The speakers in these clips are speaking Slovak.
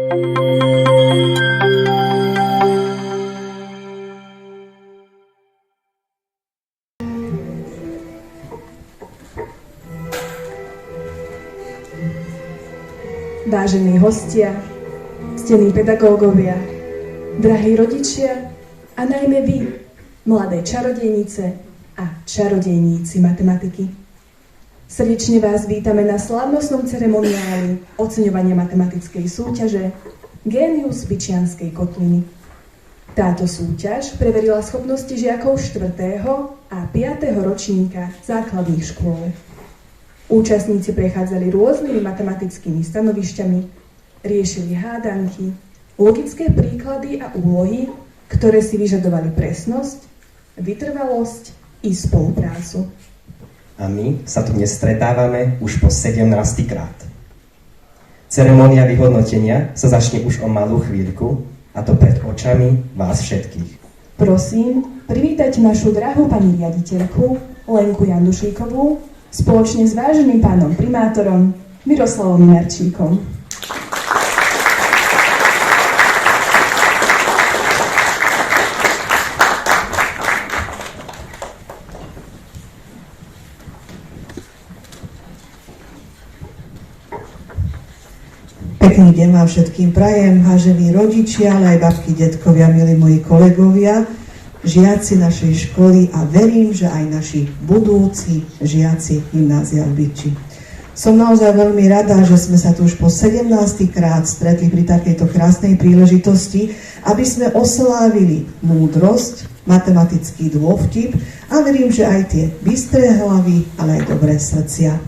Vážení hostia, ctení pedagógovia, drahí rodičia a najmä vy, mladé čarodejnice a čarodejníci matematiky. Srdečne vás vítame na slávnostnom ceremoniáli oceňovania matematickej súťaže Génius Byčianskej kotliny. Táto súťaž preverila schopnosti žiakov 4. a 5. ročníka základných škôl. Účastníci prechádzali rôznymi matematickými stanovišťami, riešili hádanky, logické príklady a úlohy, ktoré si vyžadovali presnosť, vytrvalosť i spoluprácu. A my sa tu dnes stretávame už po 17. krát. Ceremónia vyhodnotenia sa začne už o malú chvíľku, a to pred očami vás všetkých. Prosím, privítajte našu drahú pani riaditeľku Lenku Jandušíkovú spoločne s váženým pánom primátorom Miroslavom Minarčíkom. Pekný deň vám všetkým prajem, vážení rodičia, ale aj babky, detkovia, milí moji kolegovia, žiaci našej školy a verím, že aj naši budúci žiaci gymnázia v Byči. Som naozaj veľmi rada, že sme sa tu už po 17. krát stretli pri takejto krásnej príležitosti, aby sme oslávili múdrosť, matematický dôvtip a verím, že aj tie bystré hlavy, ale aj dobré srdcia.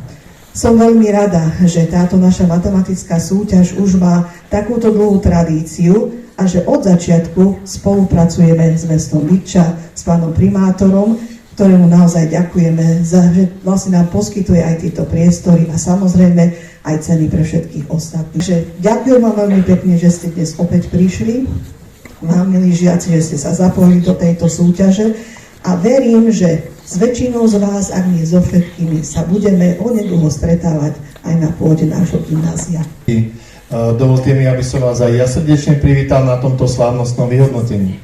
Som veľmi rada, že táto naša matematická súťaž už má takúto dlhú tradíciu a že od začiatku spolupracujeme s mestom Byča, s pánom primátorom, ktorému naozaj ďakujeme za, že vlastne nám poskytuje aj tieto priestory a samozrejme aj ceny pre všetkých ostatných. Takže ďakujem vám veľmi pekne, že ste dnes opäť prišli, vám milí žiaci, že ste sa zapojili do tejto súťaže a verím, že s väčšinou z vás, ak nie so všetkými, sa budeme onedlho stretávať aj na pôde nášho gymnázia. Dovolte mi, aby som vás aj ja srdečne privítal na tomto slávnostnom vyhodnotení.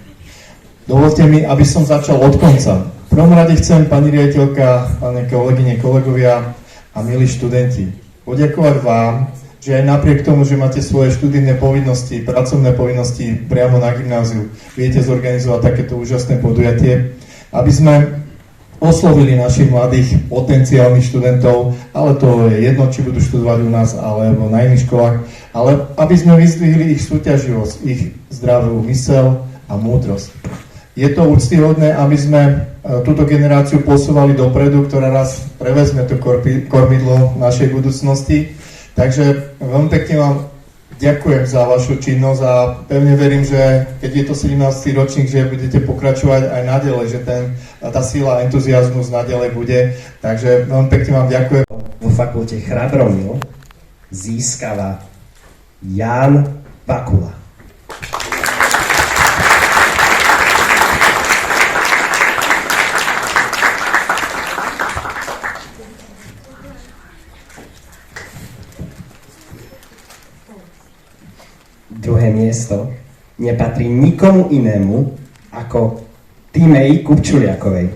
Dovolte mi, aby som začal od konca. V prvom rade chcem, pani riaditeľka, pane kolegyne, kolegovia a milí študenti, poďakovať vám, že aj napriek tomu, že máte svoje študijné povinnosti, pracovné povinnosti priamo na gymnáziu, viete zorganizovať takéto úžasné podujatie, aby sme oslovili našich mladých potenciálnych študentov, ale to je jedno, či budú študovať u nás alebo na iných školách, ale aby sme vyzdvihli ich súťaživosť, ich zdravú myseľ a múdrosť. Je to úctyhodné, aby sme túto generáciu posúvali dopredu, ktorá raz prevezme to kormidlo našej budúcnosti. Takže veľmi pekne vám ďakujem za vašu činnosť a pevne verím, že keď je to 17. ročník, že budete pokračovať aj naďalej, že tá sila a entuziazmus naďalej bude. Takže veľmi pekne vám ďakujem. Vo fakulte Chrabromil získava Ján Vakula. Druhé miesto nepatrí nikomu inému ako Timei Kupčuliakovej.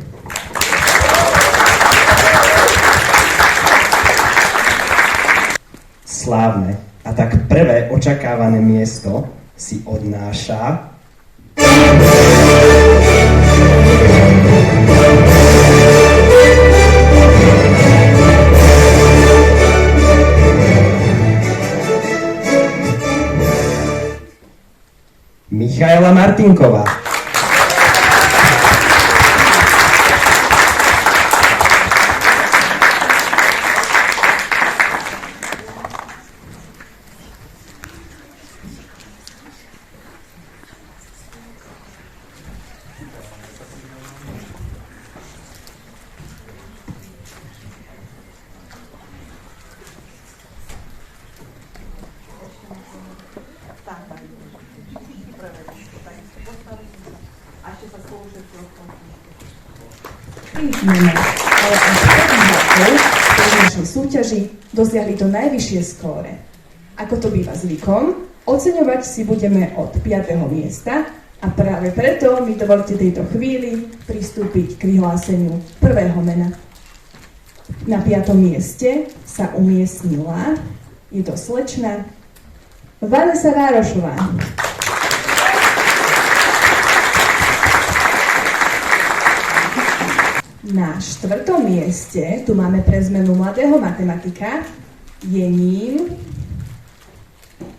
Slávne a tak prvé očakávané miesto si odnáša Michaela Martinková. Ale až 5 rokov v našej súťaži dosiahli to najvyššie skóre. Ako to býva zvykom, Oceňovať si budeme od 5. miesta a práve preto mi dovolte tejto chvíli pristúpiť k vyhláseniu prvého mena. Na 5. mieste sa umiestnila, je to slečna Vanesa Várošová. Na 4. mieste tu máme pre zmenu mladého matematika, je ním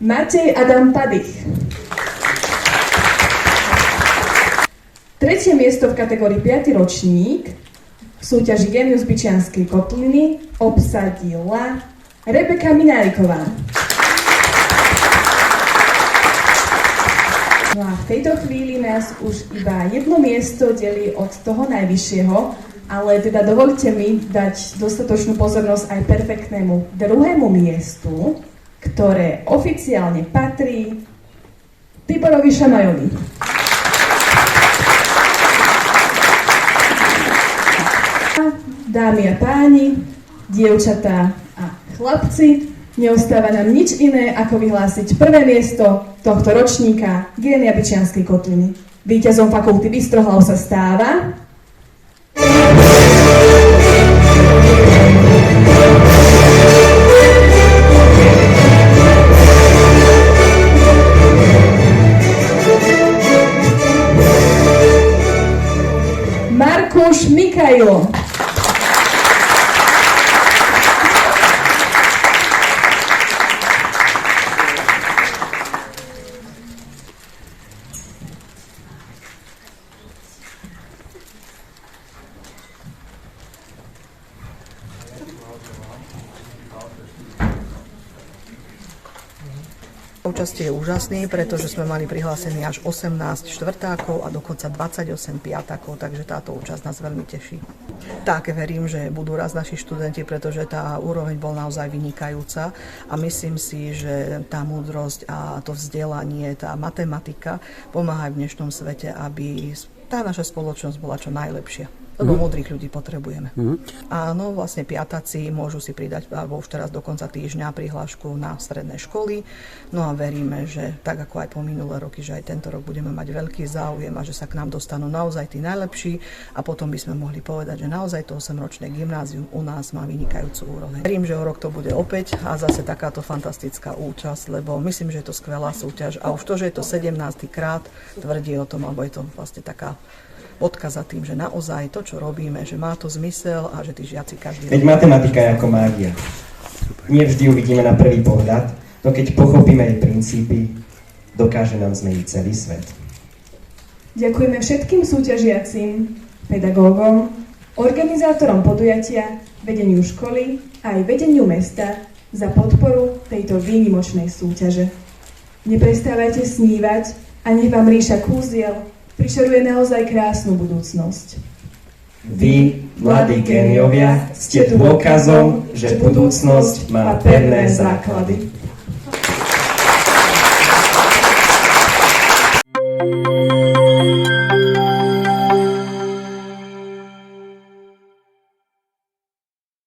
Matej Adam Padich. 3. miesto v kategórii 5. ročník v súťaži Genius Byčianskej kotliny obsadila Rebeka Mináriková. No a v tejto chvíli nás už iba jedno miesto delí od toho najvyššieho, ale teda dovolte mi dať dostatočnú pozornosť aj perfektnému 2. miestu, ktoré oficiálne patrí Tiborovi Šamajovi. Dámy a páni, dievčatá a chlapci, neostáva nám nič iné, ako vyhlásiť prvé miesto tohto ročníka Génia Byčianskej kotliny. Víťazom fakulty Bystrohlav sa stáva Markuš Mikajlo. Účastie je úžasný, pretože sme mali prihlásený až 18 štvrtákov a dokonca 28 piatakov, takže táto účasť nás veľmi teší. Tak verím, že budú raz naši študenti, pretože tá úroveň bol naozaj vynikajúca a myslím si, že tá múdrosť a to vzdelanie, tá matematika pomáha aj v dnešnom svete, aby tá naša spoločnosť bola čo najlepšia. Lebo múdrych ľudí potrebujeme. Áno, vlastne piataci môžu si pridať, alebo už teraz do konca týždňa prihlášku na stredné školy. No a veríme, že tak ako aj po minulé roky, že aj tento rok budeme mať veľký záujem a že sa k nám dostanú naozaj tí najlepší a potom by sme mohli povedať, že naozaj to 8-ročné gymnázium u nás má vynikajúcu úroveň. Verím, že o rok to bude opäť a zase takáto fantastická účasť, lebo myslím, že je to skvelá súťaž a už to, že je to 17. krát, tvrdí o tom, alebo je to vlastne taká odkaz za tým, že naozaj to, čo robíme, že má to zmysel a že tí žiaci každý... Veď matematika je ako mágia. Nie vždy ju vidíme na prvý pohľad, no keď pochopíme jej princípy, dokáže nám zmeniť celý svet. Ďakujeme všetkým súťažiacim, pedagógom, organizátorom podujatia, vedeniu školy a aj vedeniu mesta za podporu tejto výnimočnej súťaže. Neprestávajte snívať a nech vám ríša kúziel pričaruje naozaj krásnu budúcnosť. Vy, mladí géniovia, ste dôkazom, že budúcnosť má pevné základy.